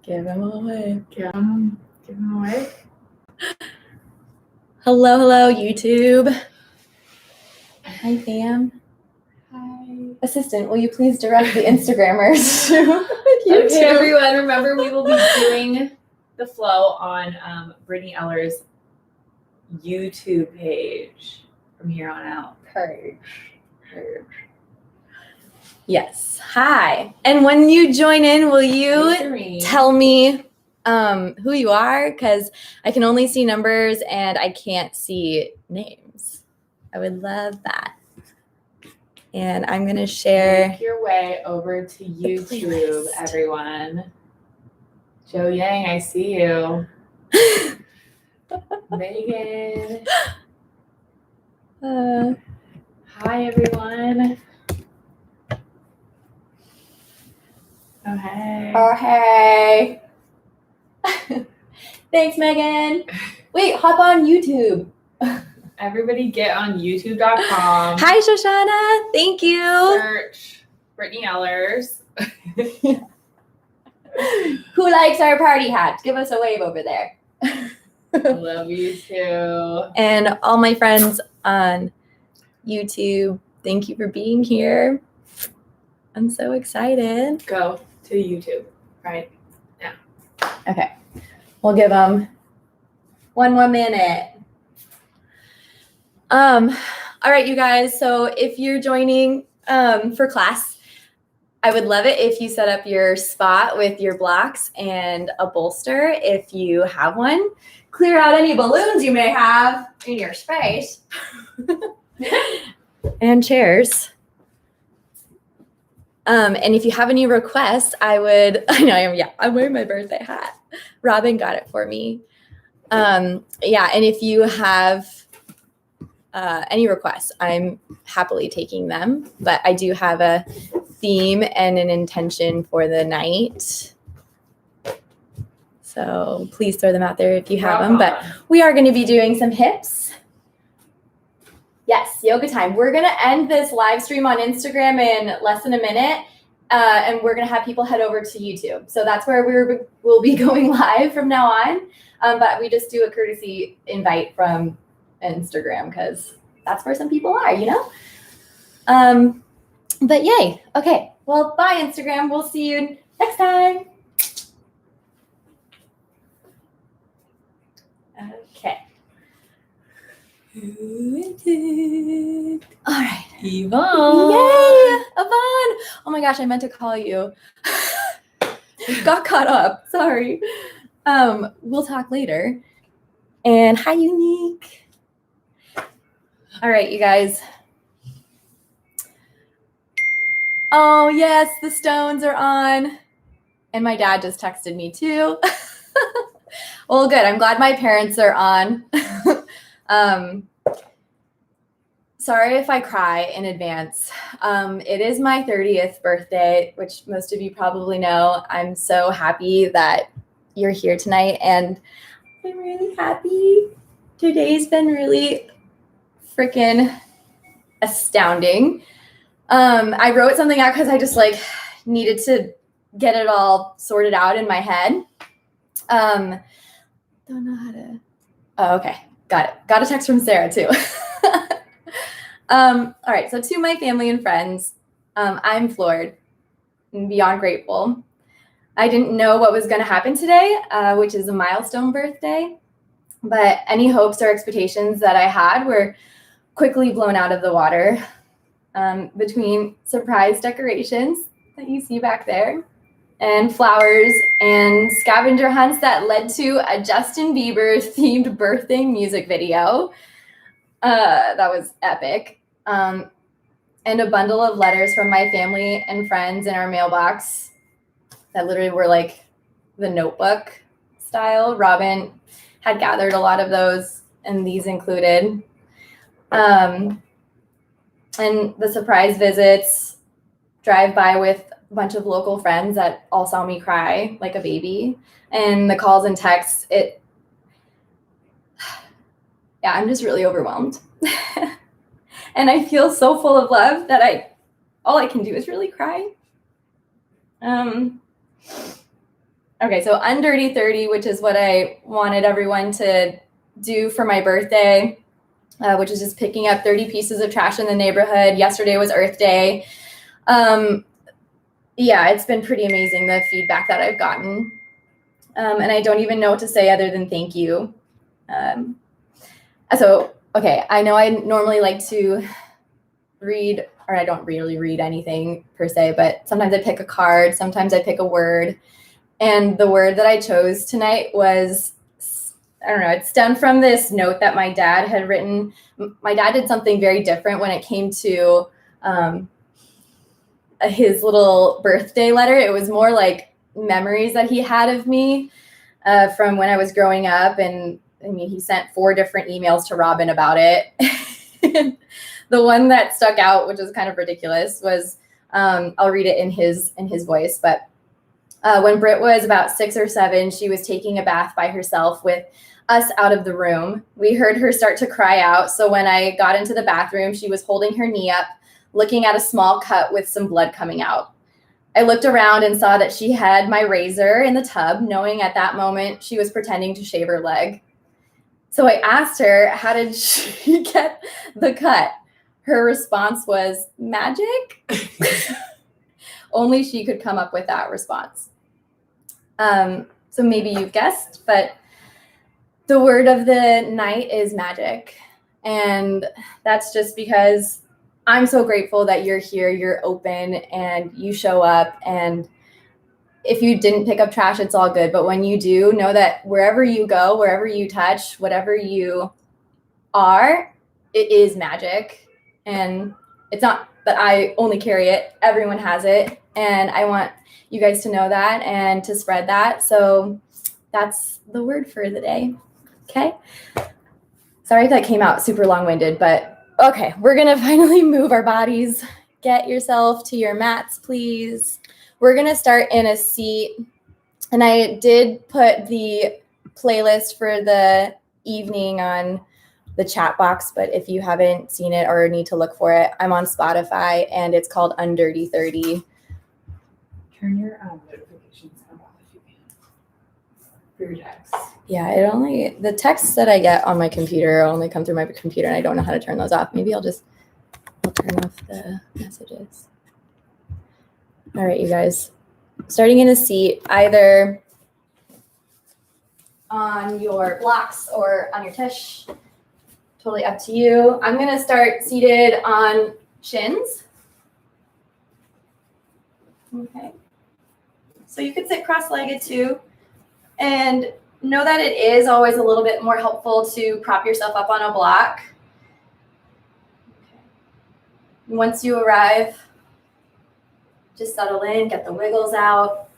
Give them away. Give them away. Hello, YouTube. Hi, fam. Hi. Assistant, will you please direct the Instagrammers to YouTube? Okay, everyone, remember we will be doing the flow on Brittany Eller's YouTube page from here on out. Purge. Yes. Hi. And when you join in, will you tell me who you are? Because I can only see numbers and I can't see names. I would love that. And I'm going to share. Make your way over to YouTube, everyone. Joe Yang, I see you. Megan. Hi, everyone. Oh, hey. Oh, hey. Thanks, Megan. Wait, hop on YouTube. Everybody get on youtube.com. Hi, Shoshana. Thank you. Search Brittany Ellers. Who likes our party hats? Give us a wave over there. I love you too. And all my friends on YouTube, thank you for being here. I'm so excited. Go to YouTube right now. Okay. We'll give them one more minute. All right, you guys. So if you're joining for class, I would love it if you set up your spot with your blocks and a bolster if you have one. Clear out any balloons you may have in your space. And chairs. And if you have any requests, I'm wearing my birthday hat. Robin got it for me. And if you have any requests, I'm happily taking them, but I do have a theme and an intention for the night. So please throw them out there if you have them, but we are going to be doing some hips. Yes, yoga time. We're going to end this live stream on Instagram in less than a minute, and we're going to have people head over to YouTube. So that's where we'll be going live from now on, but we just do a courtesy invite from Instagram because that's where some people are, you know? But yay. Okay. Well, bye, Instagram. We'll see you next time. Okay. All right. Yvonne. Yay, Yvonne. Oh my gosh, I meant to call you. Got caught up. Sorry. We'll talk later. And hi, Unique. All right, you guys. Oh, yes, the stones are on. And my dad just texted me too. Well, good. I'm glad my parents are on. Sorry if I cry in advance. It is my 30th birthday, which most of you probably know. I'm so happy that you're here tonight, and I'm really happy. Today's been really freaking astounding. I wrote something out because I just needed to get it all sorted out in my head. Don't know how to. Oh, okay. Got it. Got a text from Sarah too. All right. So to my family and friends, I'm floored and beyond grateful. I didn't know what was going to happen today, which is a milestone birthday, but any hopes or expectations that I had were quickly blown out of the water. Between surprise decorations that you see back there and flowers and scavenger hunts that led to a Justin Bieber themed birthday music video. That was epic. And a bundle of letters from my family and friends in our mailbox that literally were like the Notebook style. Robin had gathered a lot of those, and these included. And the surprise visits, drive by with a bunch of local friends that all saw me cry like a baby, and the calls and texts, I'm just really overwhelmed. And I feel so full of love that all I can do is really cry. Okay, so Undirty 30, which is what I wanted everyone to do for my birthday, which is just picking up 30 pieces of trash in the neighborhood. Yesterday was Earth Day. Yeah, it's been pretty amazing, the feedback that I've gotten. And I don't even know what to say other than thank you. Okay, I know I normally like to read, or I don't really read anything per se, but sometimes I pick a card, sometimes I pick a word. And the word that I chose tonight was, I don't know, it stemmed from this note that my dad had written. My dad did something very different when it came to his little birthday letter. It was more like memories that he had of me from when I was growing up. And I mean, he sent 4 different emails to Robin about it. The one that stuck out, which is kind of ridiculous, was I'll read it in his voice. But when Britt was about 6 or 7, she was taking a bath by herself with us out of the room. We heard her start to cry out. So when I got into the bathroom, she was holding her knee up, looking at a small cut with some blood coming out. I looked around and saw that she had my razor in the tub, knowing at that moment she was pretending to shave her leg. So I asked her, how did she get the cut? Her response was, magic? Only she could come up with that response. So maybe you've guessed, but the word of the night is magic. And that's just because I'm so grateful that you're here, you're open, and you show up. And if you didn't pick up trash, it's all good. But when you do, know that wherever you go, wherever you touch, whatever you are, it is magic. And it's not that I only carry it. Everyone has it. And I want you guys to know that and to spread that. So that's the word for the day. Okay. Sorry if that came out super long-winded, but okay, we're going to finally move our bodies. Get yourself to your mats, please. We're going to start in a seat. And I did put the playlist for the evening on the chat box, but if you haven't seen it or need to look for it, I'm on Spotify and it's called Undirty 30. Turn your notifications off if you can for your texts. Yeah, the texts that I get on my computer only come through my computer and I don't know how to turn those off. Maybe I'll turn off the messages. All right, you guys. Starting in a seat, either on your blocks or on your tush. Totally up to you. I'm going to start seated on shins. Okay. So you could sit cross-legged too. And know that it is always a little bit more helpful to prop yourself up on a block. Okay. Once you arrive, just settle in, get the wiggles out.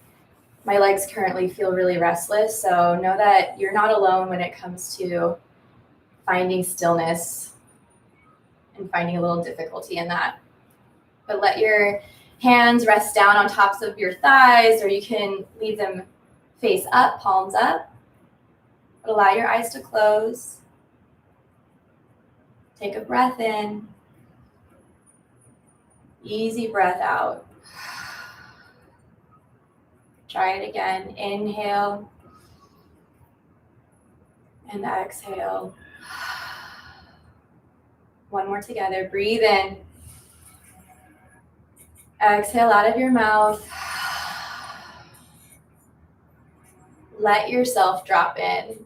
My legs currently feel really restless, so know that you're not alone when it comes to finding stillness and finding a little difficulty in that. But let your hands rest down on tops of your thighs, or you can leave them face up, palms up. But allow your eyes to close. Take a breath in. Easy breath out. Try it again. Inhale and exhale. One more together. Breathe in. Exhale out of your mouth. Let yourself drop in.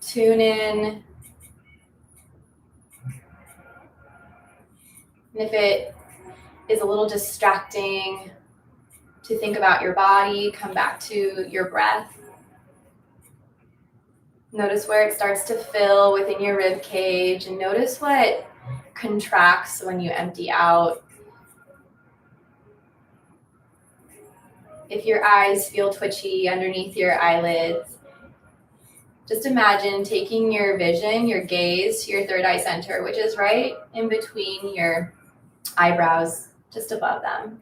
Tune in. And if it is a little distracting to think about your body, come back to your breath. Notice where it starts to fill within your rib cage, and notice what contracts when you empty out. If your eyes feel twitchy underneath your eyelids, just imagine taking your vision, your gaze to your third eye center, which is right in between your eyebrows, just above them.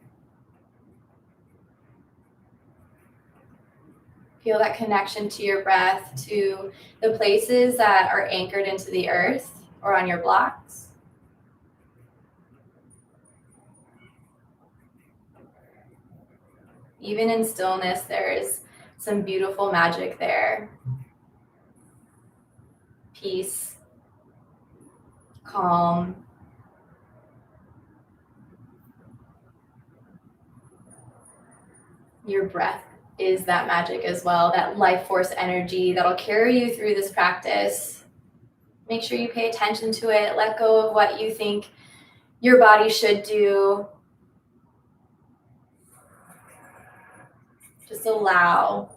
Feel that connection to your breath, to the places that are anchored into the earth or on your blocks. Even in stillness, there is some beautiful magic there. Peace, calm. Your breath is that magic as well, that life force energy that'll carry you through this practice. Make sure you pay attention to it. Let go of what you think your body should do. Just allow.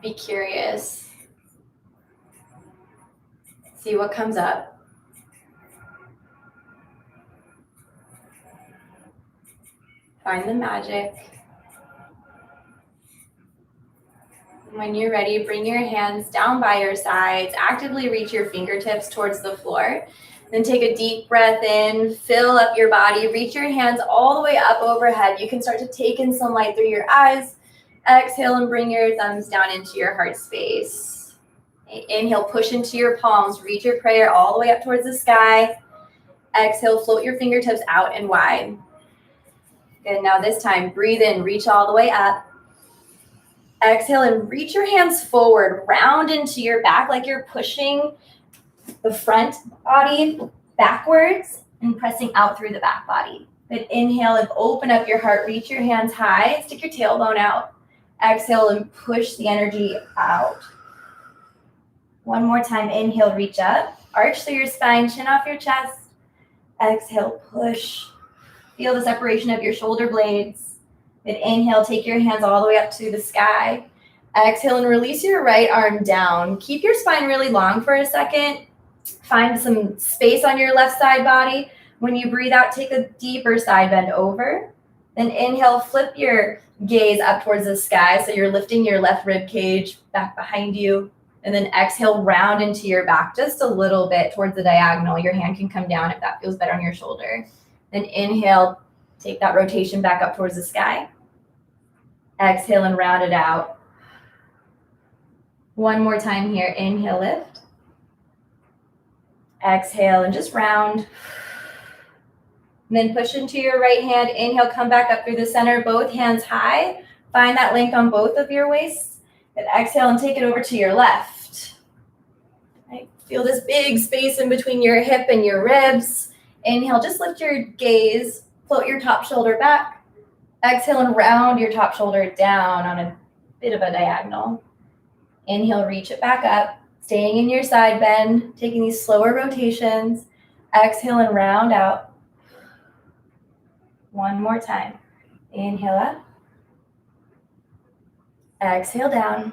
Be curious. See what comes up. Find the magic. When you're ready, bring your hands down by your sides. Actively reach your fingertips towards the floor. Then take a deep breath in, fill up your body, reach your hands all the way up overhead. You can start to take in some light through your eyes. Exhale and bring your thumbs down into your heart space. Inhale, push into your palms, reach your prayer all the way up towards the sky. Exhale, float your fingertips out and wide. Good, now this time, breathe in, reach all the way up. Exhale and reach your hands forward, round into your back like you're pushing the front body backwards and pressing out through the back body. But inhale and open up your heart, reach your hands high, stick your tailbone out. Exhale and push the energy out. One more time, inhale, reach up, arch through your spine, chin off your chest. Exhale, push. Feel the separation of your shoulder blades. Then inhale, take your hands all the way up to the sky. Exhale and release your right arm down. Keep your spine really long for a second. Find some space on your left side body. When you breathe out, take a deeper side bend over. Then inhale, flip your gaze up towards the sky. So you're lifting your left rib cage back behind you. And then exhale, round into your back just a little bit towards the diagonal. Your hand can come down if that feels better on your shoulder. Then inhale, take that rotation back up towards the sky. Exhale and round it out. One more time here. Inhale, lift. Exhale and just round. And then push into your right hand. Inhale, come back up through the center, both hands high. Find that length on both of your waists. And exhale and take it over to your left. Right. Feel this big space in between your hip and your ribs. Inhale, just lift your gaze. Float your top shoulder back. Exhale and round your top shoulder down on a bit of a diagonal. Inhale, reach it back up. Staying in your side bend, taking these slower rotations. Exhale and round out. One more time. Inhale up. Exhale down.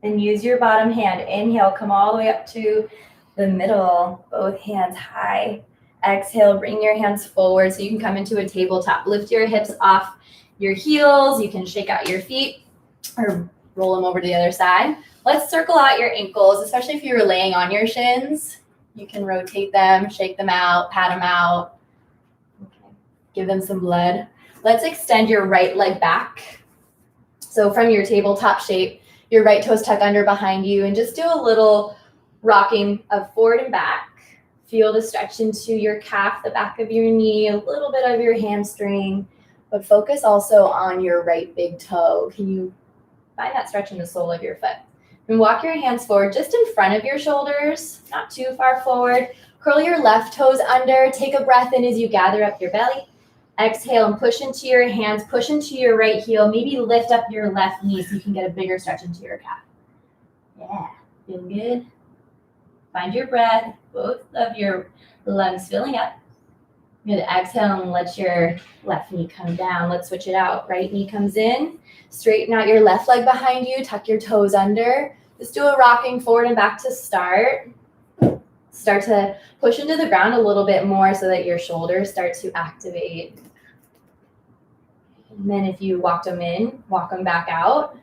And use your bottom hand. Inhale, come all the way up to the middle. Both hands high. Exhale, bring your hands forward so you can come into a tabletop. Lift your hips off your heels. You can shake out your feet or roll them over to the other side. Let's circle out your ankles, especially if you're laying on your shins. You can rotate them, shake them out, pat them out. Okay. Give them some blood. Let's extend your right leg back. So from your tabletop shape, your right toes tuck under behind you and just do a little rocking of forward and back. Feel the stretch into your calf, the back of your knee, a little bit of your hamstring, but focus also on your right big toe. Can you find that stretch in the sole of your foot? And walk your hands forward just in front of your shoulders, not too far forward. Curl your left toes under. Take a breath in as you gather up your belly. Exhale and push into your hands, push into your right heel. Maybe lift up your left knee so you can get a bigger stretch into your calf. Yeah, feel good. Find your breath, both of your lungs filling up. Good, exhale and let your left knee come down. Let's switch it out. Right knee comes in. Straighten out your left leg behind you. Tuck your toes under. Just do a rocking forward and back to start. Start to push into the ground a little bit more so that your shoulders start to activate. And then if you walked them in, walk them back out.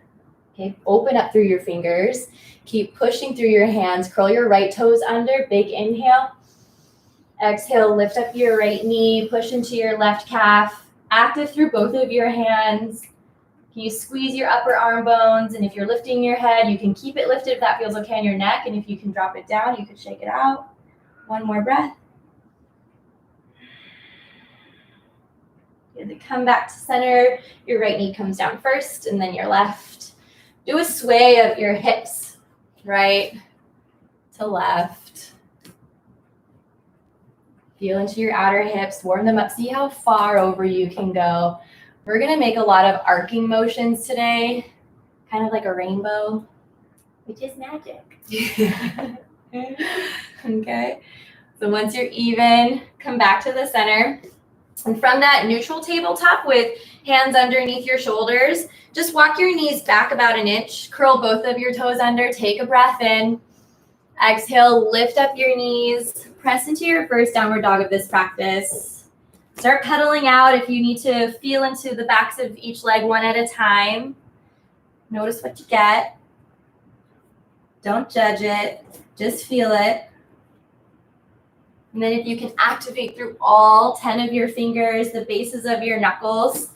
Okay, open up through your fingers. Keep pushing through your hands. Curl your right toes under. Big inhale. Exhale, lift up your right knee. Push into your left calf. Active through both of your hands. You squeeze your upper arm bones. And if you're lifting your head, you can keep it lifted if that feels okay on your neck. And if you can drop it down, you can shake it out. One more breath. And then come back to center. Your right knee comes down first, and then your left. Do a sway of your hips, right to left. Feel into your outer hips, warm them up. See how far over you can go. We're gonna make a lot of arcing motions today, kind of like a rainbow, which is magic. Okay, so once you're even, come back to the center. And from that neutral tabletop with hands underneath your shoulders, just walk your knees back about an inch, curl both of your toes under, take a breath in. Exhale, lift up your knees, press into your first downward dog of this practice. Start pedaling out if you need to feel into the backs of each leg one at a time. Notice what you get. Don't judge it, just feel it. And then if you can activate through all 10 of your fingers, the bases of your knuckles.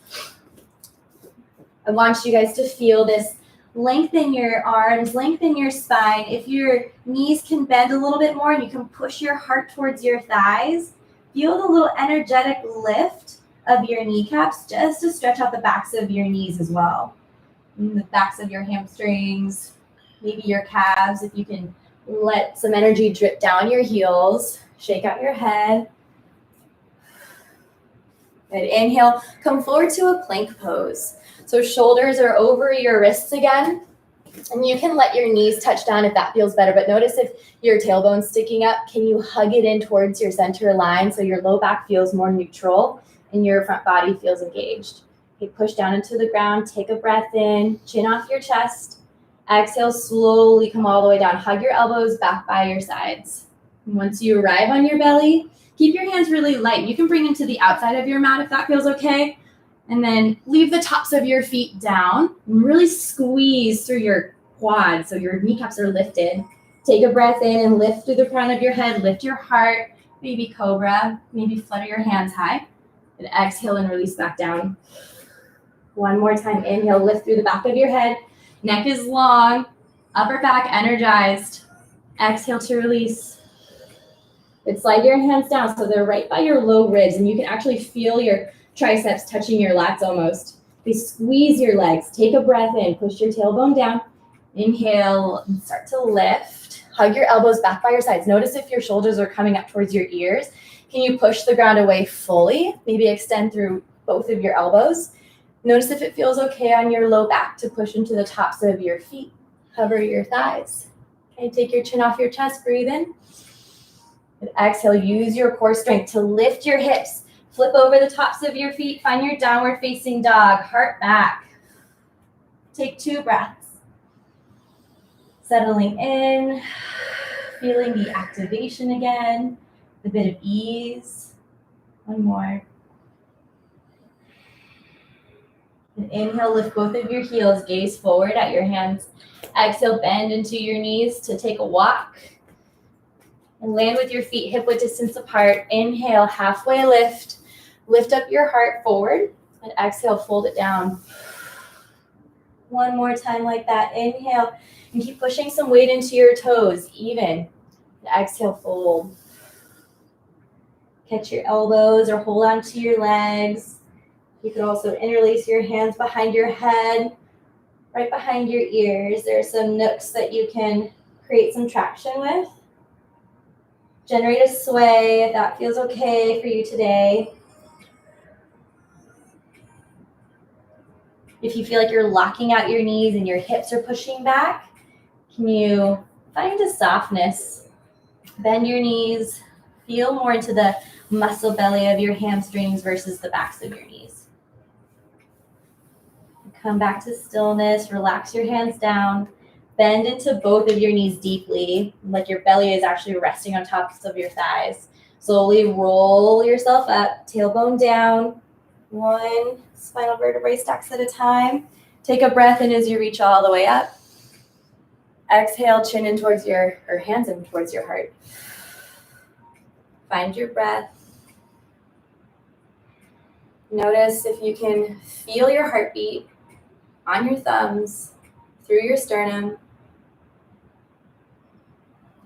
I want you guys to feel this. Lengthen your arms, lengthen your spine. If your knees can bend a little bit more and you can push your heart towards your thighs, feel the little energetic lift of your kneecaps just to stretch out the backs of your knees as well. And the backs of your hamstrings, maybe your calves. If you can let some energy drip down your heels, shake out your head. Good. Inhale, come forward to a plank pose. So shoulders are over your wrists again, and you can let your knees touch down if that feels better, but notice if your tailbone's sticking up, can you hug it in towards your center line so your low back feels more neutral and your front body feels engaged. Okay, push down into the ground, take a breath in, chin off your chest. Exhale, slowly come all the way down. Hug your elbows back by your sides. And once you arrive on your belly, keep your hands really light. You can bring them to the outside of your mat if that feels okay. And then leave the tops of your feet down and really squeeze through your quads so your kneecaps are lifted. Take a breath in and lift through the crown of your head. Lift your heart, baby cobra. Maybe flutter your hands high. And exhale and release back down. One more time. Inhale, lift through the back of your head. Neck is long. Upper back energized. Exhale to release. And slide your hands down so they're right by your low ribs. And you can actually feel your triceps touching your lats almost. They squeeze your legs. Take a breath in. Push your tailbone down. Inhale and start to lift. Hug your elbows back by your sides. Notice if your shoulders are coming up towards your ears. Can you push the ground away fully? Maybe extend through both of your elbows. Notice if it feels okay on your low back to push into the tops of your feet. Hover your thighs. Okay, take your chin off your chest. Breathe in. And exhale. Use your core strength to lift your hips. Flip over the tops of your feet. Find your downward facing dog. Heart back. Take 2 breaths. Settling in. Feeling the activation again. A bit of ease. One more. And inhale, lift both of your heels. Gaze forward at your hands. Exhale, bend into your knees to take a walk. And land with your feet hip-width distance apart. Inhale, halfway lift. Lift up your heart forward. And exhale, fold it down. One more time like that. Inhale. And keep pushing some weight into your toes. Even. And exhale, fold. Catch your elbows or hold on to your legs. You can also interlace your hands behind your head, right behind your ears. There are some nooks that you can create some traction with. Generate a sway if that feels okay for you today. If you feel like you're locking out your knees and your hips are pushing back, can you find a softness? Bend your knees. Feel more into the muscle belly of your hamstrings versus the backs of your knees. Come back to stillness. Relax your hands down. Bend into both of your knees deeply, like your belly is actually resting on tops of your thighs. Slowly roll yourself up, tailbone down. 1 spinal vertebrae stacks at a time. Take a breath in as you reach all the way up. Exhale, chin in towards or hands in towards your heart. Find your breath. Notice if you can feel your heartbeat on your thumbs, through your sternum.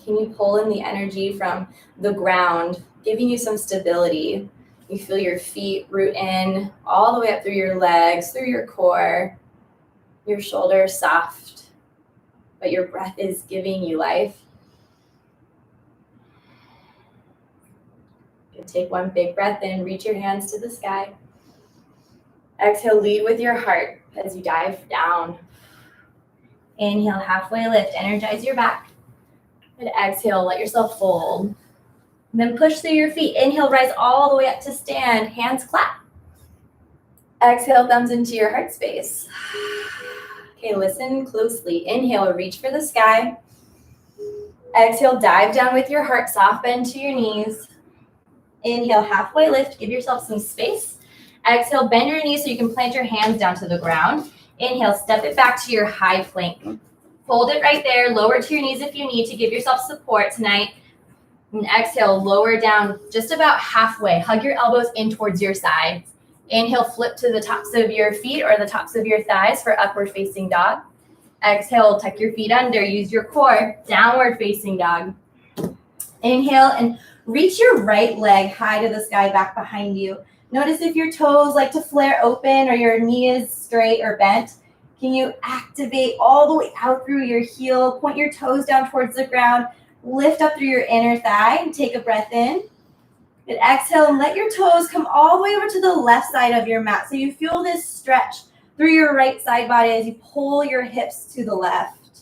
Can you pull in the energy from the ground, giving you some stability? You feel your feet root in all the way up through your legs, through your core, your shoulders soft, but your breath is giving you life. You take one big breath in, reach your hands to the sky. Exhale, lead with your heart as you dive down. Inhale, halfway lift, energize your back. And exhale, let yourself fold. And then push through your feet. Inhale, rise all the way up to stand, hands clap. Exhale, thumbs into your heart space. Okay, listen closely. Inhale, reach for the sky. Exhale, dive down with your heart, soft bend to your knees. Inhale, halfway lift, give yourself some space. Exhale, bend your knees so you can plant your hands down to the ground. Inhale, step it back to your high plank. Hold it right there, lower to your knees if you need to give yourself support tonight. And exhale, lower down just about halfway. Hug your elbows in towards your sides. Inhale, flip to the tops of your feet or the tops of your thighs for upward facing dog. Exhale, tuck your feet under, use your core, downward facing dog. Inhale and reach your right leg high to the sky back behind you. Notice if your toes like to flare open or your knee is straight or bent. Can you activate all the way out through your heel? Point your toes down towards the ground. Lift up through your inner thigh and take a breath in. And exhale and let your toes come all the way over to the left side of your mat. So you feel this stretch through your right side body as you pull your hips to the left.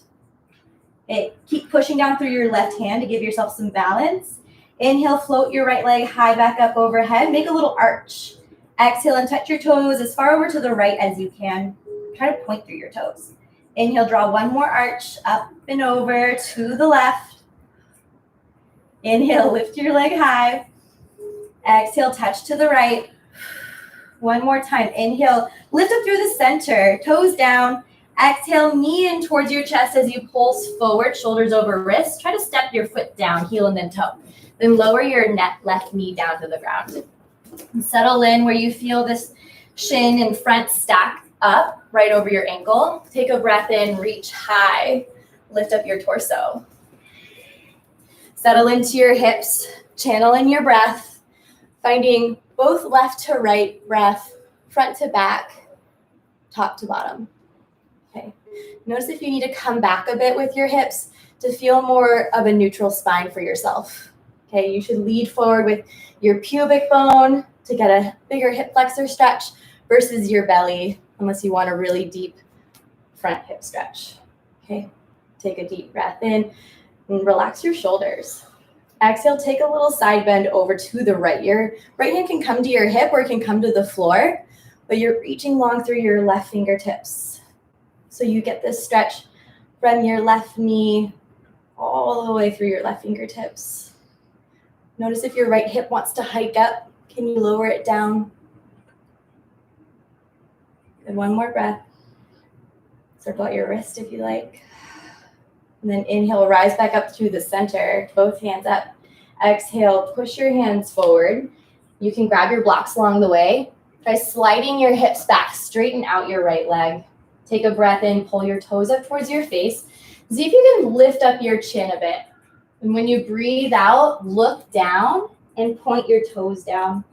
Okay, keep pushing down through your left hand to give yourself some balance. Inhale, float your right leg high back up overhead. Make a little arch. Exhale and touch your toes as far over to the right as you can. Try to point through your toes. Inhale, draw one more arch up and over to the left. Inhale, lift your leg high. Exhale, touch to the right. One more time. Inhale, lift up through the center, toes down. Exhale, knee in towards your chest as you pulse forward, shoulders over wrists. Try to step your foot down, heel and then toe. Then lower your left knee down to the ground. And settle in where you feel this shin and front stack up right over your ankle. Take a breath in, reach high, lift up your torso. Settle into your hips, channel in your breath, finding both left to right breath, front to back, top to bottom. Okay. Notice if you need to come back a bit with your hips to feel more of a neutral spine for yourself. Okay, you should lead forward with your pubic bone to get a bigger hip flexor stretch versus your belly, unless you want a really deep front hip stretch. Okay, take a deep breath in and relax your shoulders. Exhale, take a little side bend over to the right. Your right hand can come to your hip or it can come to the floor, but you're reaching long through your left fingertips. So you get this stretch from your left knee all the way through your left fingertips. Notice if your right hip wants to hike up, can you lower it down? And one more breath. Circle out your wrist if you like. And then inhale, rise back up through the center, both hands up. Exhale, push your hands forward. You can grab your blocks along the way. Try sliding your hips back, straighten out your right leg. Take a breath in, pull your toes up towards your face. See if you can lift up your chin a bit. And when you breathe out, look down and point your toes down.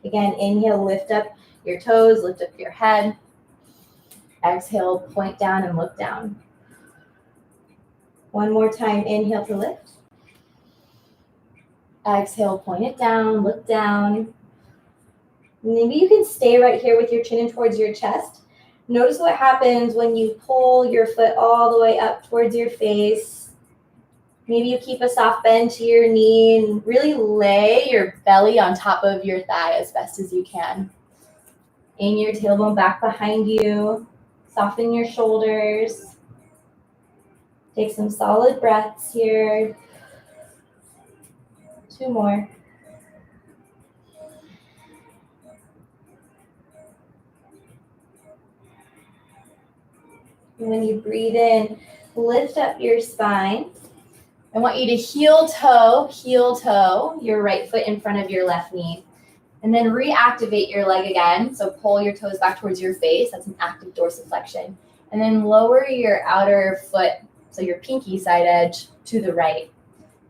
Again, inhale, lift up your toes, lift up your head. Exhale, point down and look down. One more time, inhale to lift. Exhale, point it down, look down. Maybe you can stay right here with your chin in towards your chest. Notice what happens when you pull your foot all the way up towards your face. Maybe you keep a soft bend to your knee and really lay your belly on top of your thigh as best as you can. Aim your tailbone back behind you. Soften your shoulders. Take some solid breaths here. 2 more. And when you breathe in, lift up your spine. I want you to heel toe your right foot in front of your left knee. And then reactivate your leg again. So pull your toes back towards your face. That's an active dorsiflexion. And then lower your outer foot, so your pinky side edge, to the right.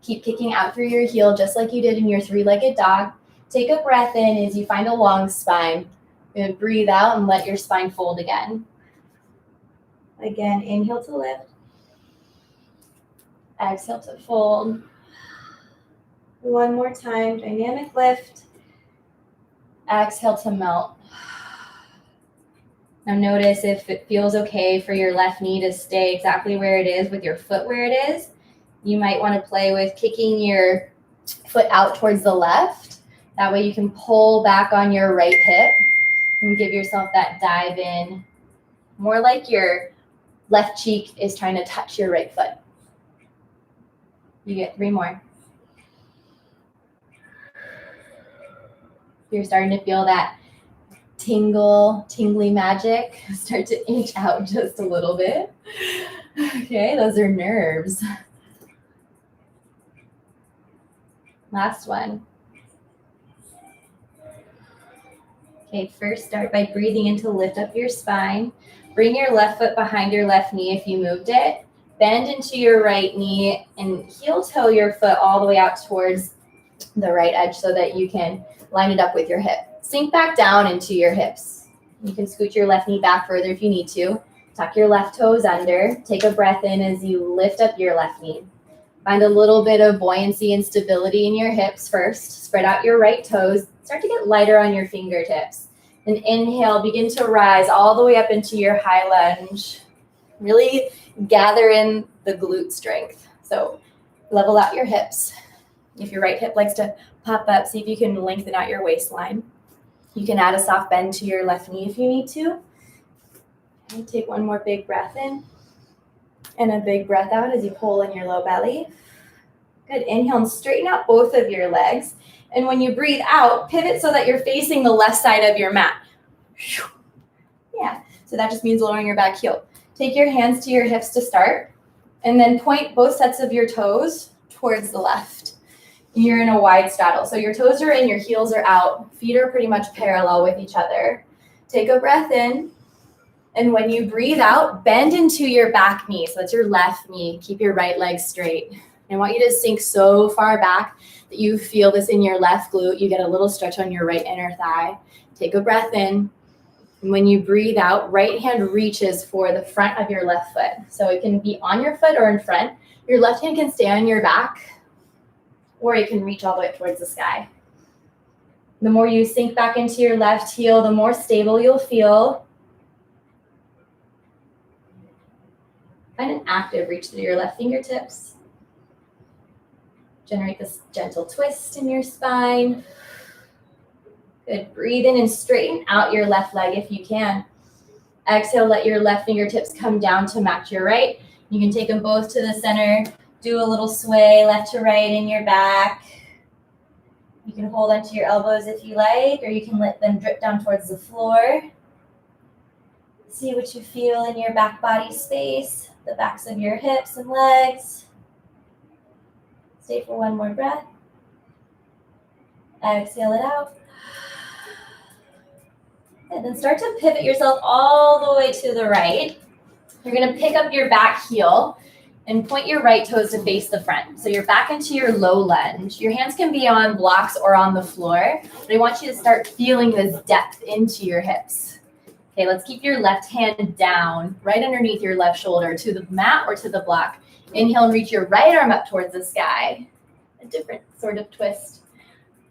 Keep kicking out through your heel just like you did in your 3-legged dog. Take a breath in as you find a long spine. You're gonna breathe out and let your spine fold again. Again, inhale to lift. Exhale to fold. One more time, dynamic lift. Exhale to melt. Now notice if it feels okay for your left knee to stay exactly where it is with your foot where it is. You might want to play with kicking your foot out towards the left. That way you can pull back on your right hip and give yourself that dive in, more like your left cheek is trying to touch your right foot. You get 3 more. You're starting to feel that tingly magic start to inch out just a little bit. Okay, those are nerves. Last one. Okay, first start by breathing in to lift up your spine. Bring your left foot behind your left knee if you moved it. Bend into your right knee and heel toe your foot all the way out towards the right edge so that you can line it up with your hip. Sink back down into your hips. You can scoot your left knee back further if you need to. Tuck your left toes under. Take a breath in as you lift up your left knee. Find a little bit of buoyancy and stability in your hips first. Spread out your right toes. Start to get lighter on your fingertips. And inhale, begin to rise all the way up into your high lunge. Really gather in the glute strength. So level out your hips. If your right hip likes to pop up, see if you can lengthen out your waistline. You can add a soft bend to your left knee if you need to. And take one more big breath in. And a big breath out as you pull in your low belly. Good. Inhale and straighten out both of your legs. And when you breathe out, pivot so that you're facing the left side of your mat. Yeah. So that just means lowering your back heel. Take your hands to your hips to start. And then point both sets of your toes towards the left. You're in a wide straddle. So your toes are in, your heels are out. Feet are pretty much parallel with each other. Take a breath in. And when you breathe out, bend into your back knee. So that's your left knee. Keep your right leg straight. I want you to sink so far back that you feel this in your left glute. You get a little stretch on your right inner thigh. Take a breath in. And when you breathe out, right hand reaches for the front of your left foot. So it can be on your foot or in front. Your left hand can stay on your back, or it can reach all the way up towards the sky. The more you sink back into your left heel, the more stable you'll feel. Find an active reach through your left fingertips. Generate this gentle twist in your spine. Good. Breathe in and straighten out your left leg if you can. Exhale, let your left fingertips come down to match your right. You can take them both to the center. Do a little sway left to right in your back. You can hold onto your elbows if you like, or you can let them drip down towards the floor. See what you feel in your back body space, the backs of your hips and legs. Stay for one more breath. Exhale it out. And then start to pivot yourself all the way to the right. You're going to pick up your back heel and point your right toes to face the front. So you're back into your low lunge. Your hands can be on blocks or on the floor, but I want you to start feeling this depth into your hips. Okay, let's keep your left hand down, right underneath your left shoulder to the mat or to the block. Inhale and reach your right arm up towards the sky. A different sort of twist.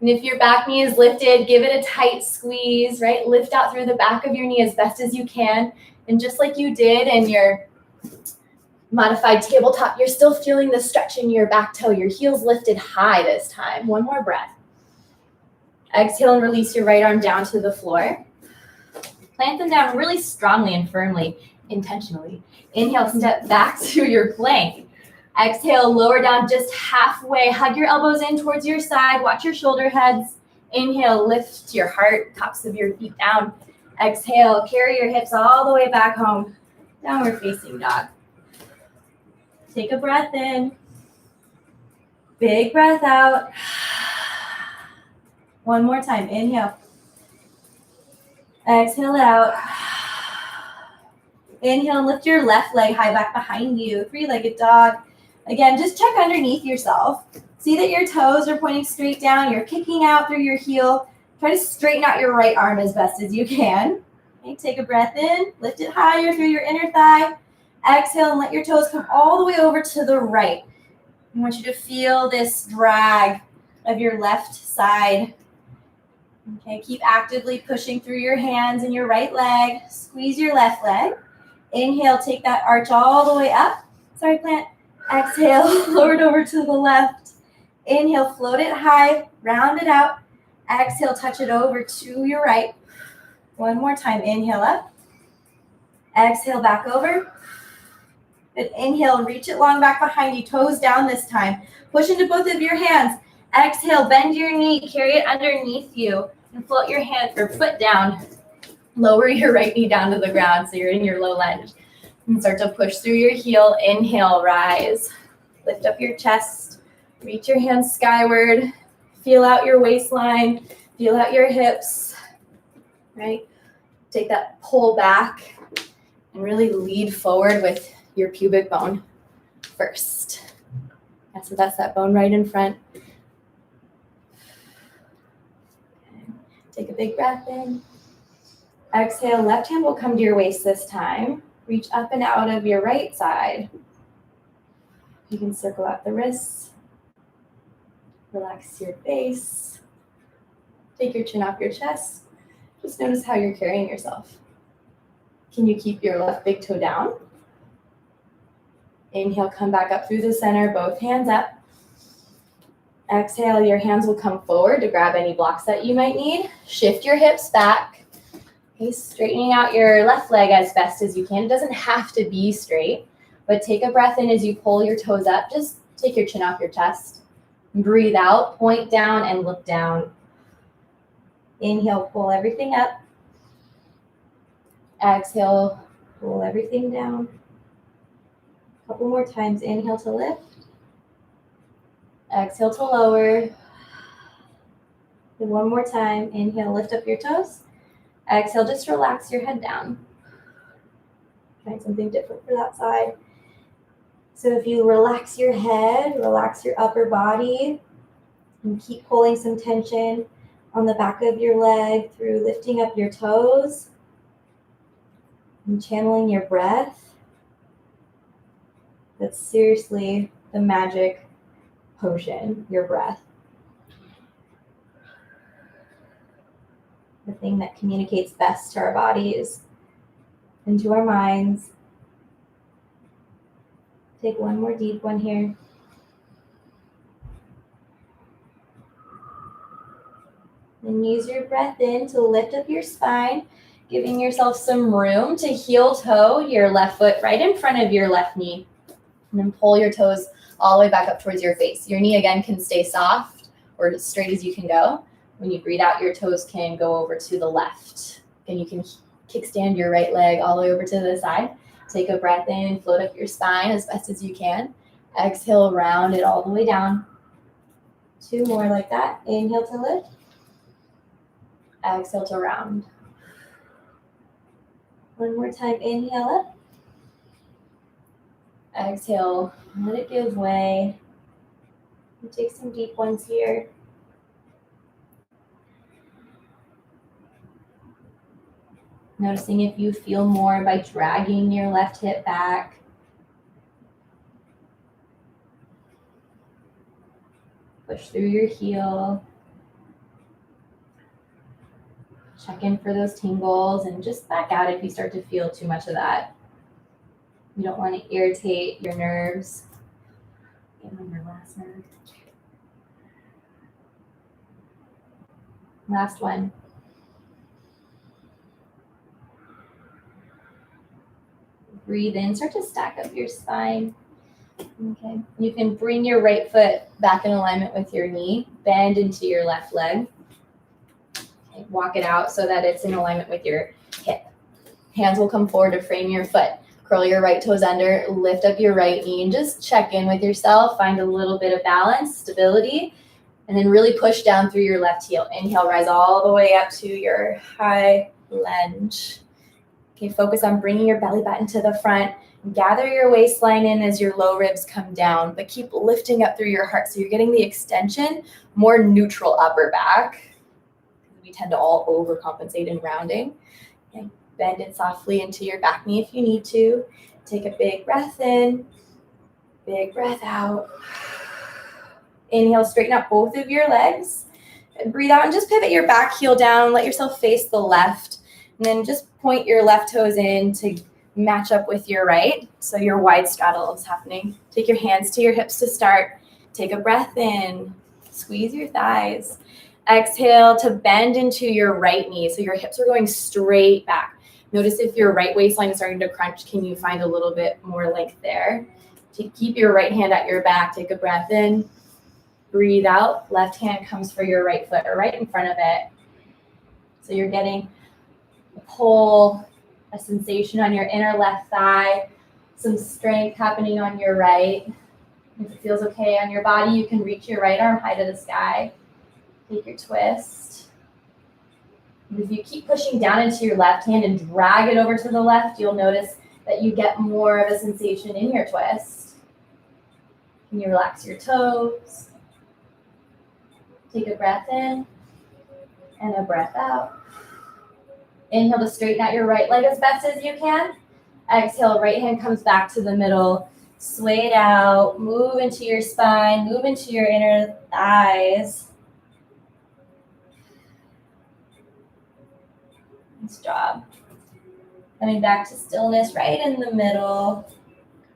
And if your back knee is lifted, give it a tight squeeze, right? Lift out through the back of your knee as best as you can. And just like you did in your modified tabletop, you're still feeling the stretch in your back toe. Your heel's lifted high this time. One more breath. Exhale and release your right arm down to the floor. Plant them down really strongly and firmly, intentionally. Inhale, step back to your plank. Exhale, lower down just halfway. Hug your elbows in towards your side. Watch your shoulder heads. Inhale, lift your heart, tops of your feet down. Exhale, carry your hips all the way back home. Downward facing dog. Take a breath in. Big breath out. One more time. Inhale. Exhale it out. Inhale and lift your left leg high back behind you. 3-legged dog. Again, just check underneath yourself. See that your toes are pointing straight down. You're kicking out through your heel. Try to straighten out your right arm as best as you can. Okay, take a breath in. Lift it higher through your inner thigh. Exhale and let your toes come all the way over to the right. I want you to feel this drag of your left side. Okay, keep actively pushing through your hands and your right leg. Squeeze your left leg. Inhale, take that arch all the way up. Sorry, plant. Exhale, lower it over to the left. Inhale, float it high, round it out. Exhale, touch it over to your right. One more time, inhale up. Exhale, back over. Good, inhale, reach it long back behind you, toes down this time. Push into both of your hands. Exhale, bend your knee, carry it underneath you, and float your hand or foot down. Lower your right knee down to the ground so you're in your low lunge. And start to push through your heel. Inhale, rise. Lift up your chest. Reach your hands skyward. Feel out your waistline. Feel out your hips. Right? Take that pull back and really lead forward with your pubic bone first. So that's that bone right in front. Okay. Take a big breath in. Exhale, left hand will come to your waist this time. Reach up and out of your right side. You can circle out the wrists. Relax your face. Take your chin off your chest. Just notice how you're carrying yourself. Can you keep your left big toe down? Inhale, come back up through the center, both hands up. Exhale, your hands will come forward to grab any blocks that you might need. Shift your hips back. Okay, straightening out your left leg as best as you can. It doesn't have to be straight, but take a breath in as you pull your toes up. Just take your chin off your chest. Breathe out, point down, and look down. Inhale, pull everything up. Exhale, pull everything down. A couple more times. Inhale to lift. Exhale to lower. And one more time. Inhale, lift up your toes. Exhale, just relax your head down. Try something different for that side. So if you relax your head, relax your upper body, and keep pulling some tension on the back of your leg through lifting up your toes and channeling your breath. That's seriously the magic potion, your breath. The thing that communicates best to our bodies and to our minds. Take one more deep one here. And use your breath in to lift up your spine, giving yourself some room to heel toe your left foot right in front of your left knee. And then pull your toes all the way back up towards your face. Your knee again can stay soft or as straight as you can go. When you breathe out, your toes can go over to the left. And you can kickstand your right leg all the way over to the side. Take a breath in, float up your spine as best as you can. Exhale, round it all the way down. Two more like that. Inhale to lift. Exhale to round. One more time. Inhale up. Exhale, let it give way. And take some deep ones here. Noticing if you feel more by dragging your left hip back. Push through your heel. Check in for those tingles and just back out if you start to feel too much of that. You don't want to irritate your nerves. Get on your last nerve. Last one. Breathe in, start to stack up your spine. Okay. You can bring your right foot back in alignment with your knee, bend into your left leg. Okay. Walk it out so that it's in alignment with your hip. Hands will come forward to frame your foot. Curl your right toes under, lift up your right knee, and just check in with yourself. Find a little bit of balance, stability, and then really push down through your left heel. Inhale, rise all the way up to your high lunge. Okay, focus on bringing your belly button to the front. Gather your waistline in as your low ribs come down, but keep lifting up through your heart. So you're getting the extension, more neutral upper back. We tend to all overcompensate in rounding. Okay, bend it softly into your back knee if you need to. Take a big breath in, big breath out. Inhale, straighten up both of your legs. And breathe out and just pivot your back heel down. Let yourself face the left. And then just point your left toes in to match up with your right. So your wide straddle is happening. Take your hands to your hips to start. Take a breath in. Squeeze your thighs. Exhale to bend into your right knee. So your hips are going straight back. Notice if your right waistline is starting to crunch, can you find a little bit more length there? To keep your right hand at your back, take a breath in. Breathe out. Left hand comes for your right foot or right in front of it. So you're getting a pull, a sensation on your inner left thigh, some strength happening on your right. If it feels okay on your body, you can reach your right arm high to the sky. Take your twist. And if you keep pushing down into your left hand and drag it over to the left, you'll notice that you get more of a sensation in your twist. Can you relax your toes? Take a breath in and a breath out. Inhale to straighten out your right leg as best as you can. Exhale, right hand comes back to the middle. Sway it out. Move into your spine. Move into your inner thighs. Nice job. Coming back to stillness right in the middle.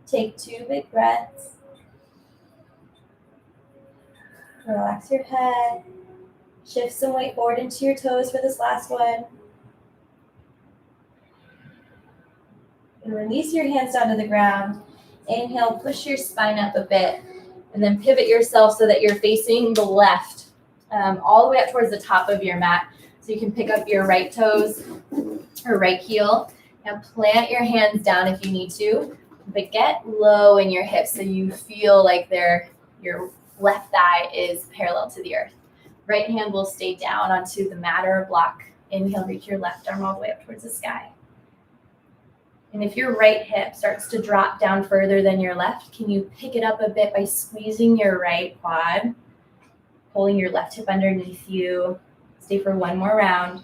Take 2 big breaths. Relax your head. Shift some weight forward into your toes for this last one. And release your hands down to the ground. Inhale, push your spine up a bit. And then pivot yourself so that you're facing the left, all the way up towards the top of your mat. So you can pick up your right toes or right heel. And plant your hands down if you need to. But get low in your hips so you feel like your left thigh is parallel to the earth. Right hand will stay down onto the mat or a block. Inhale, reach your left arm all the way up towards the sky. And if your right hip starts to drop down further than your left, can you pick it up a bit by squeezing your right quad, pulling your left hip underneath you. Stay for one more round.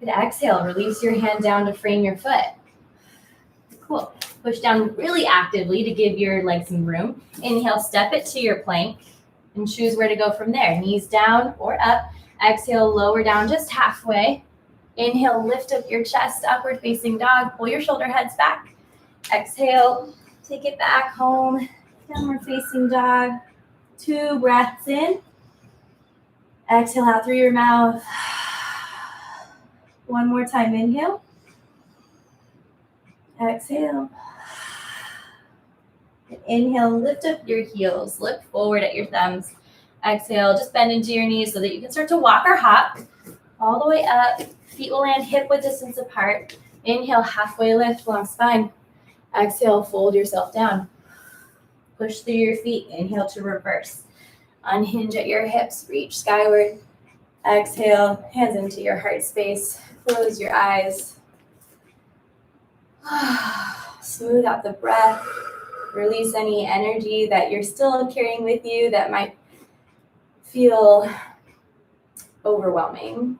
And exhale, release your hand down to frame your foot. Cool. Push down really actively to give your legs some room. Inhale, step it to your plank and choose where to go from there. Knees down or up. Exhale, lower down just halfway. Inhale, lift up your chest, upward facing dog. Pull your shoulder heads back. Exhale, take it back home. Downward facing dog. 2 breaths in. Exhale out through your mouth. One more time, inhale. Exhale. And inhale, lift up your heels. Look forward at your thumbs. Exhale, just bend into your knees so that you can start to walk or hop all the way up. Feet will land hip-width distance apart. Inhale, halfway lift, long spine. Exhale, fold yourself down. Push through your feet. Inhale to reverse. Unhinge at your hips. Reach skyward. Exhale, hands into your heart space. Close your eyes. Smooth out the breath. Release any energy that you're still carrying with you that might feel overwhelming.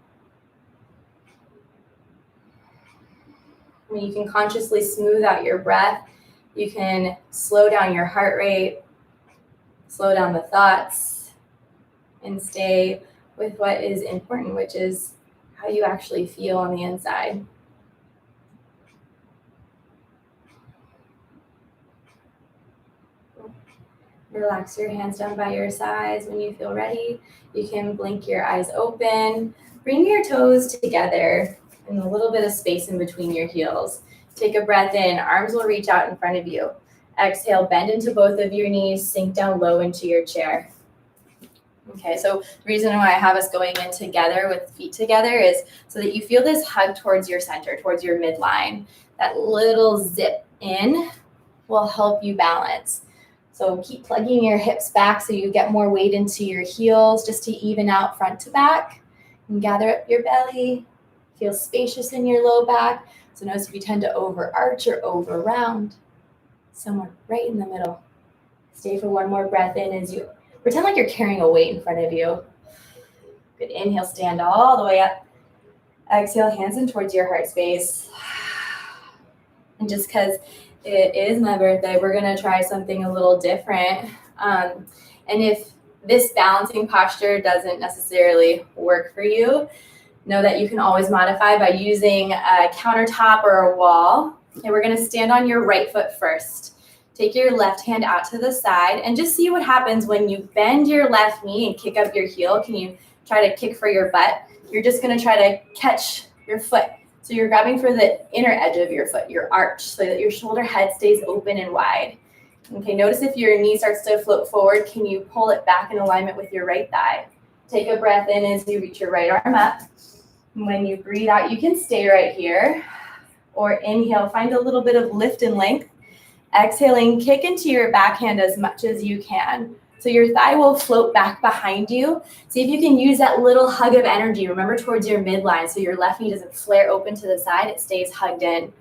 When you can consciously smooth out your breath, you can slow down your heart rate, slow down the thoughts, and stay with what is important, which is how you actually feel on the inside. Relax your hands down by your sides. When you feel ready, you can blink your eyes open. Bring your toes together and a little bit of space in between your heels. Take a breath in. Arms will reach out in front of you. Exhale, bend into both of your knees. Sink down low into your chair. Okay, so the reason why I have us going in together with feet together is so that you feel this hug towards your center, towards your midline. That little zip in will help you balance. So keep plugging your hips back so you get more weight into your heels just to even out front to back. And gather up your belly. Feel spacious in your low back. So notice if you tend to overarch or over round, somewhere right in the middle. Stay for one more breath in as you pretend like you're carrying a weight in front of you. Good, inhale, stand all the way up. Exhale, hands in towards your heart space. And just because it is my birthday, we're gonna try something a little different. And if this balancing posture doesn't necessarily work for you, know that you can always modify by using a countertop or a wall. Okay, we're gonna stand on your right foot first. Take your left hand out to the side and just see what happens when you bend your left knee and kick up your heel. Can you try to kick for your butt? You're just gonna try to catch your foot. So you're grabbing for the inner edge of your foot, your arch, so that your shoulder head stays open and wide. Okay, notice if your knee starts to float forward, can you pull it back in alignment with your right thigh? Take a breath in as you reach your right arm up. And when you breathe out, you can stay right here. Or inhale, find a little bit of lift and length. Exhaling, kick into your backhand as much as you can. So your thigh will float back behind you. See if you can use that little hug of energy. Remember, towards your midline, so your left knee doesn't flare open to the side, it stays hugged in.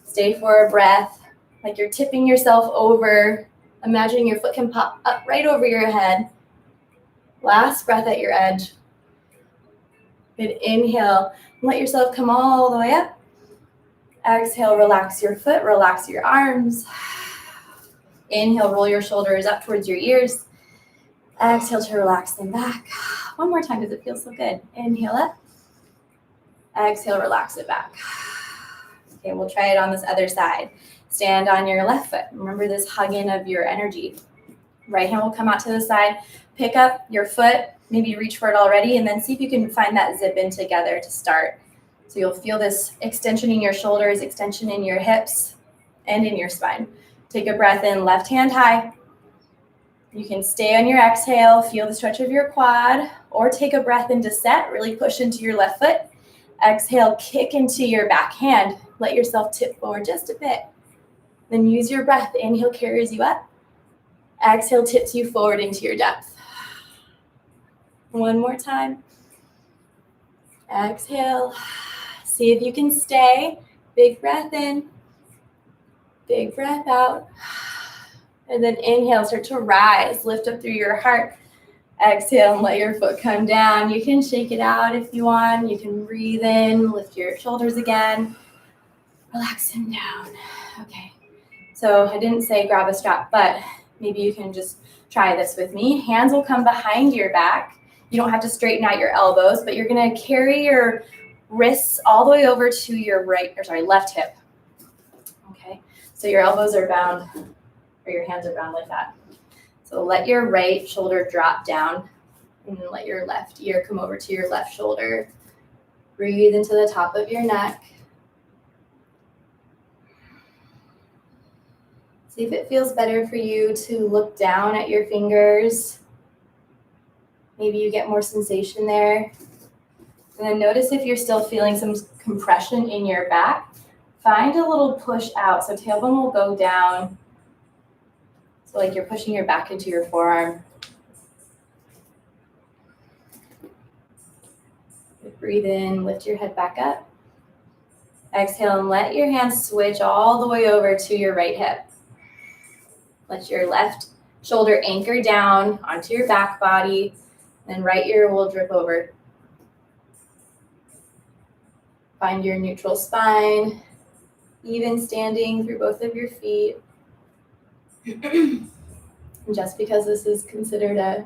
Stay for a breath, like you're tipping yourself over. Imagining your foot can pop up right over your head. Last breath at your edge. Good, inhale, let yourself come all the way up. Exhale, relax your foot, relax your arms. Inhale, roll your shoulders up towards your ears. Exhale to relax them back. One more time, does it feel so good? Inhale up. Exhale, relax it back. Okay, we'll try it on this other side. Stand on your left foot. Remember this hug in of your energy. Right hand will come out to the side. Pick up your foot, maybe reach for it already, and then see if you can find that zip in together to start. So you'll feel this extension in your shoulders, extension in your hips, and in your spine. Take a breath in, left hand high. You can stay on your exhale, feel the stretch of your quad, or take a breath into set, really push into your left foot. Exhale, kick into your back hand. Let yourself tip forward just a bit. Then use your breath. Inhale carries you up. Exhale tips you forward into your depth. One more time. Exhale. See if you can stay. Big breath in. Big breath out. And then inhale, start to rise. Lift up through your heart. Exhale and let your foot come down. You can shake it out if you want. You can breathe in, lift your shoulders again. Relax them down. Okay. So I didn't say grab a strap, but maybe you can just try this with me. Hands will come behind your back. You don't have to straighten out your elbows, but you're gonna carry your wrists all the way over to your left hip. Okay. So your elbows are bound, or your hands are bound like that. So let your right shoulder drop down and then let your left ear come over to your left shoulder. Breathe into the top of your neck. See if it feels better for you to look down at your fingers. Maybe you get more sensation there. And then notice if you're still feeling some compression in your back. Find a little push out. So tailbone will go down. So like you're pushing your back into your forearm. Breathe in, lift your head back up. Exhale and let your hands switch all the way over to your right hip. Let your left shoulder anchor down onto your back body, and right ear will drip over. Find your neutral spine, even standing through both of your feet. Just because this is considered a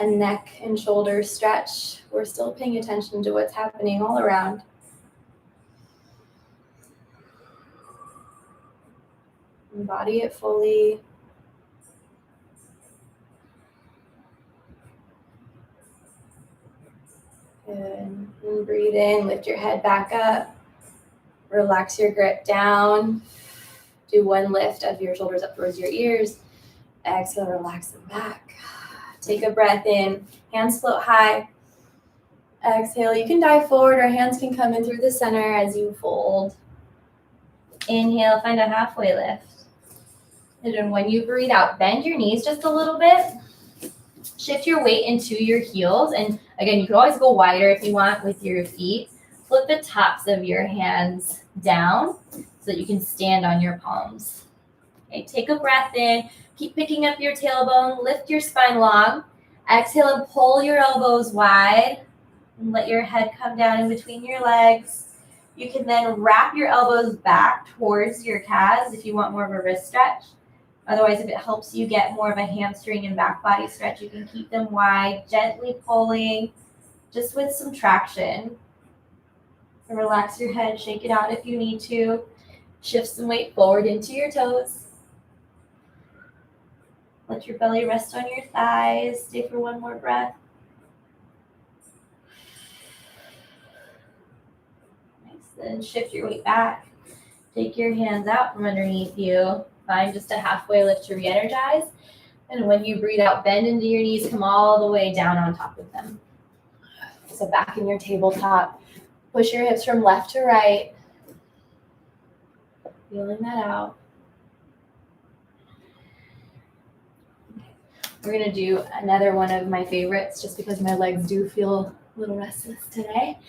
neck and shoulder stretch, we're still paying attention to what's happening all around. Embody it fully. Good. And breathe in, lift your head back up. Relax your grip down. Do one lift of your shoulders up towards your ears. Exhale, relax them back. Take a breath in, hands float high. Exhale, you can dive forward or hands can come in through the center as you fold. Inhale, find a halfway lift. And then when you breathe out, bend your knees just a little bit. Shift your weight into your heels. And again, you can always go wider if you want with your feet. flip the tops of your hands down so that you can stand on your palms. Okay, take a breath in. Keep picking up your tailbone. Lift your spine long. Exhale and pull your elbows wide. And let your head come down in between your legs. You can then wrap your elbows back towards your calves if you want more of a wrist stretch. Otherwise, if it helps you get more of a hamstring and back body stretch, you can keep them wide, gently pulling, just with some traction. And relax your head, shake it out if you need to. Shift some weight forward into your toes. Let your belly rest on your thighs. Stay for one more breath. Nice. Then shift your weight back. Take your hands out from underneath you. Find just a halfway lift to re-energize. And when you breathe out, bend into your knees. Come all the way down on top of them. So back in your tabletop. Push your hips from left to right. Feeling that out. We're going to do another one of my favorites just because my legs do feel a little restless today.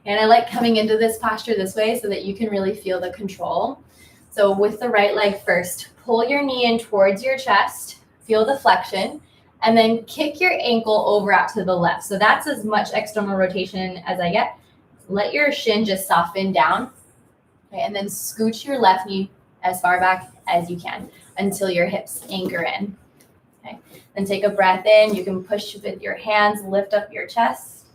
And I like coming into this posture this way so that you can really feel the control. So with the right leg first, pull your knee in towards your chest, feel the flexion, and then kick your ankle over out to the left. So that's as much external rotation as I get. Let your shin just soften down. Okay, and then scooch your left knee as far back as you can until your hips anchor in. Okay, then take a breath in. You can push with your hands, lift up your chest.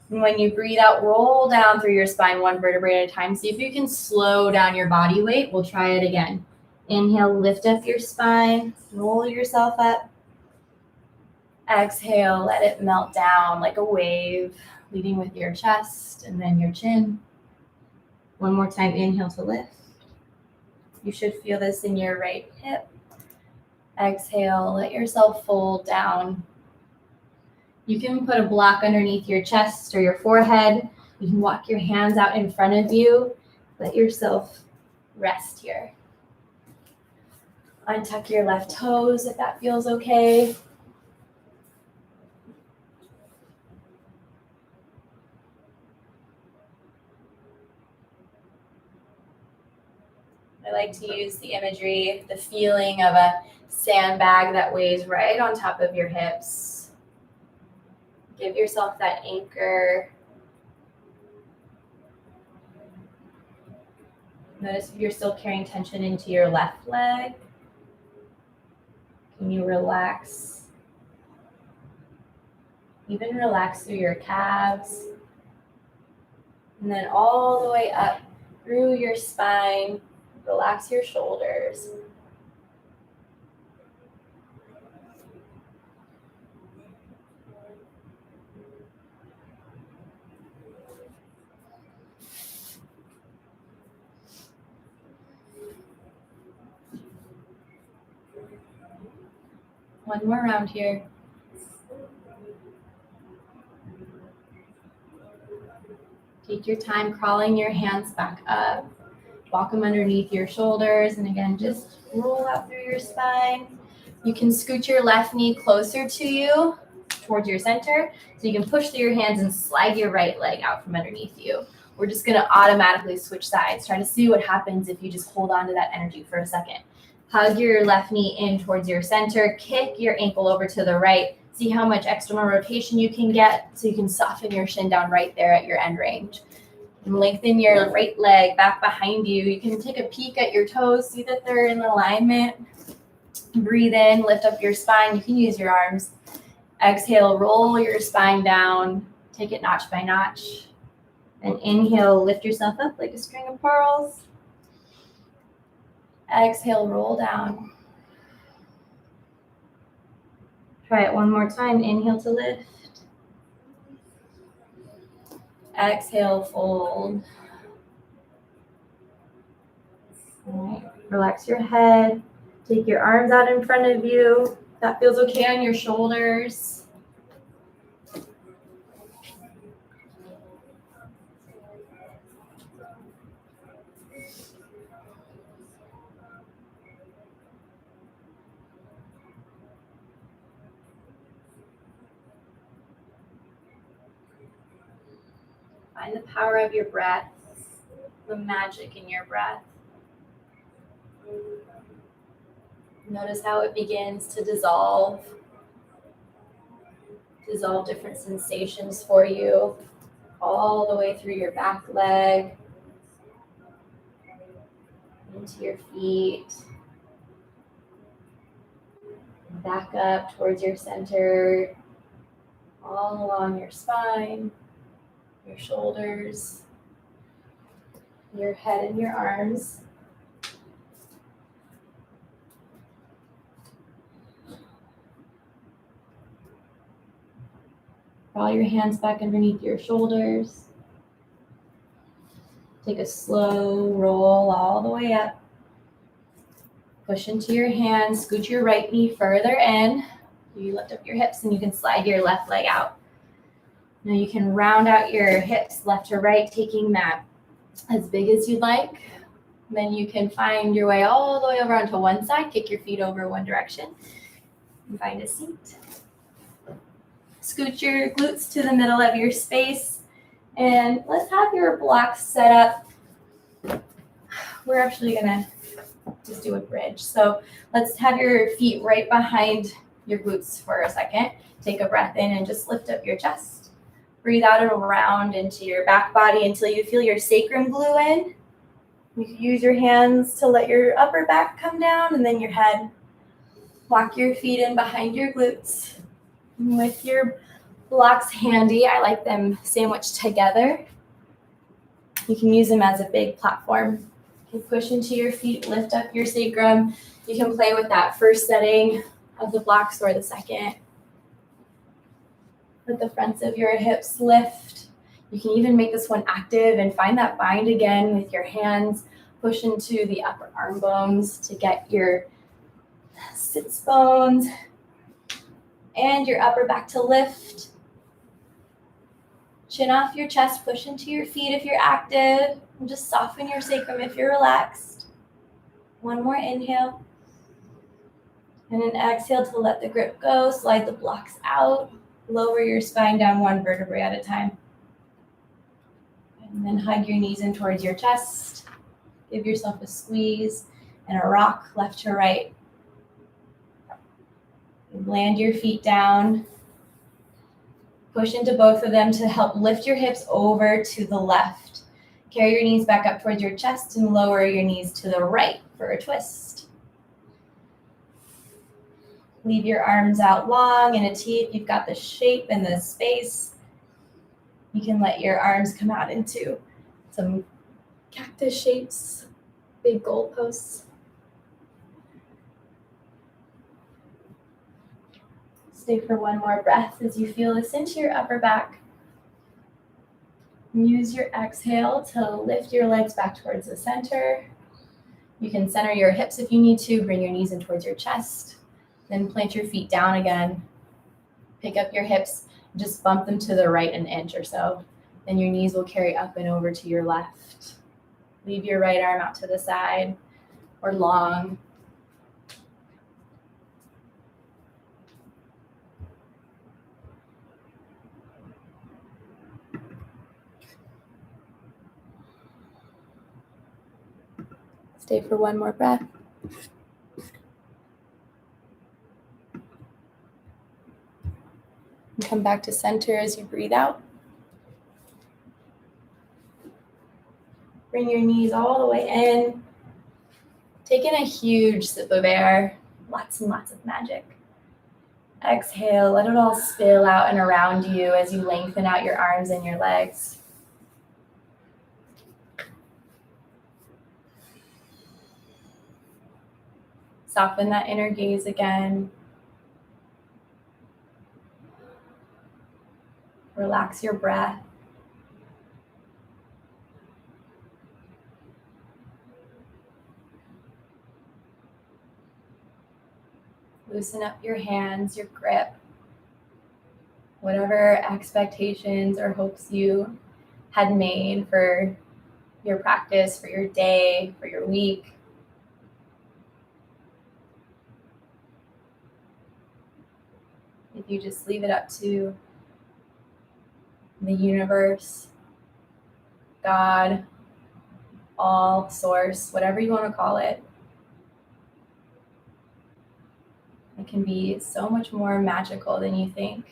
And when you breathe out, roll down through your spine one vertebrae at a time. See if you can slow down your body weight. We'll try it again. Inhale, lift up your spine, roll yourself up. Exhale, let it melt down like a wave, leading with your chest and then your chin. One more time, inhale to lift. You should feel this in your right hip. Exhale, let yourself fold down. You can put a block underneath your chest or your forehead. You can walk your hands out in front of you. Let yourself rest here. Untuck your left toes if that feels okay. I like to use the imagery, the feeling of a sandbag that weighs right on top of your hips. Give yourself that anchor. Notice if you're still carrying tension into your left leg. Can you relax? Even relax through your calves. And then all the way up through your spine. Relax your shoulders. One more round here. Take your time crawling your hands back up. Walk them underneath your shoulders. And again, just roll out through your spine. You can scoot your left knee closer to you, towards your center. So you can push through your hands and slide your right leg out from underneath you. We're just going to automatically switch sides. Try to see what happens if you just hold on to that energy for a second. Hug your left knee in towards your center. Kick your ankle over to the right. See how much external rotation you can get so you can soften your shin down right there at your end range. And lengthen your right leg back behind you. You can take a peek at your toes. See that they're in alignment. Breathe in, lift up your spine. You can use your arms. Exhale, roll your spine down. Take it notch by notch. And inhale, lift yourself up like a string of pearls. Exhale, roll down. Try it one more time. Inhale to lift. Exhale, fold. All right. Relax your head. Take your arms out in front of you. If that feels okay on your shoulders. Find the power of your breath, the magic in your breath. Notice how it begins to dissolve different sensations for you, all the way through your back leg, into your feet, back up towards your center, all along your spine, your shoulders, your head and your arms. Draw your hands back underneath your shoulders. Take a slow roll all the way up. Push into your hands, scoot your right knee further in. You lift up your hips and you can slide your left leg out. Now you can round out your hips left to right, taking that as big as you'd like. Then you can find your way all the way over onto one side, kick your feet over one direction, and find a seat. Scoot your glutes to the middle of your space, and let's have your blocks set up. We're actually gonna just do a bridge. So let's have your feet right behind your glutes for a second. Take a breath in and just lift up your chest. Breathe out and round into your back body until you feel your sacrum glue in. You can use your hands to let your upper back come down and then your head. Lock your feet in behind your glutes. With your blocks handy, I like them sandwiched together. You can use them as a big platform. You can push into your feet, lift up your sacrum. You can play with that first setting of the blocks or the second. Let the fronts of your hips lift. You can even make this one active and find that bind again with your hands. Push into the upper arm bones to get your sits bones and your upper back to lift. Chin off your chest, push into your feet if you're active, and just soften your sacrum if you're relaxed. One more inhale. And an exhale to let the grip go, slide the blocks out, lower your spine down one vertebrae at a time. And then hug your knees in towards your chest. Give yourself a squeeze and a rock left to right. Land your feet down. Push into both of them to help lift your hips over to the left. Carry your knees back up towards your chest and lower your knees to the right for a twist. Leave your arms out long in a T if you've got the shape and the space. You can let your arms come out into some cactus shapes, big goalposts. Stay for one more breath as you feel this into your upper back. Use your exhale to lift your legs back towards the center. You can center your hips if you need to. Bring your knees in towards your chest. Then plant your feet down again. Pick up your hips. Just bump them to the right an inch or so. Then your knees will carry up and over to your left. Leave your right arm out to the side or long. Stay for one more breath. And come back to center as you breathe out. Bring your knees all the way in. Take in a huge sip of air. Lots and lots of magic. Exhale, let it all spill out and around you as you lengthen out your arms and your legs. Soften that inner gaze again. Relax your breath. Loosen up your hands, your grip. Whatever expectations or hopes you had made for your practice, for your day, for your week. If you just leave it up to the universe, God, all, source, whatever you want to call it. It can be so much more magical than you think.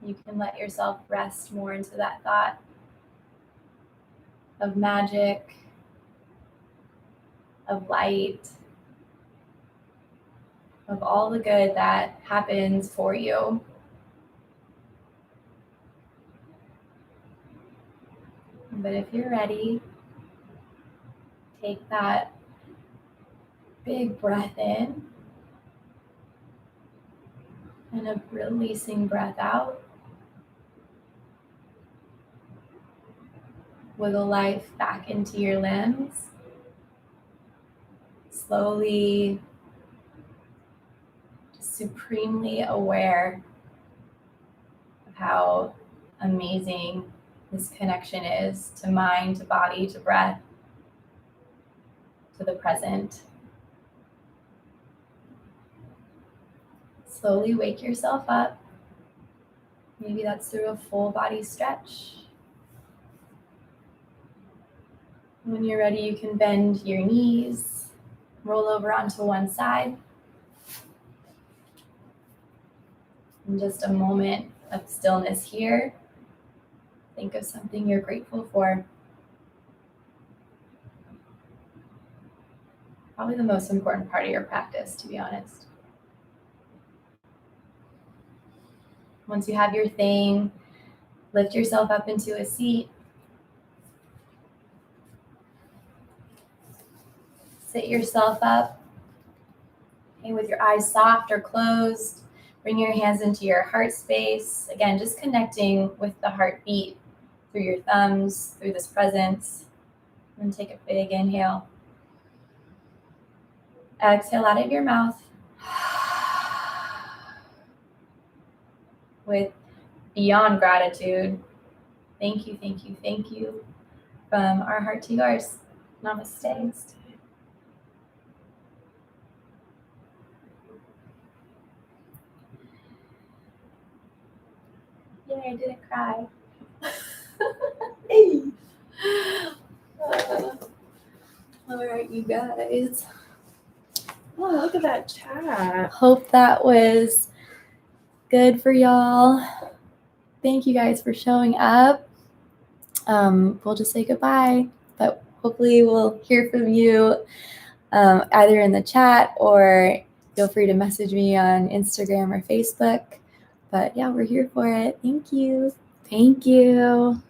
You can let yourself rest more into that thought of magic, of light, of all the good that happens for you. But if you're ready, take that big breath in and a releasing breath out. Wiggle life back into your limbs. Slowly, just supremely aware of how amazing this connection is to mind, to body, to breath, to the present. Slowly wake yourself up. Maybe that's through a full body stretch. When you're ready, you can bend your knees, roll over onto one side. And just a moment of stillness here. Think of something you're grateful for. Probably the most important part of your practice, to be honest. Once you have your thing, lift yourself up into a seat. Sit yourself up, okay, with your eyes soft or closed. Bring your hands into your heart space. Again, just connecting with the heartbeat through your thumbs, through this presence. And take a big inhale. Exhale out of your mouth. With beyond gratitude. Thank you, thank you, thank you. From our heart to yours. Namaste. Yay, I didn't cry. Hey. All right, you guys. Oh, look at that chat. Hope that was good for y'all. Thank you guys for showing up. We'll just say goodbye, but hopefully we'll hear from you either in the chat or feel free to message me on Instagram or Facebook. But yeah, we're here for it. Thank you. Thank you.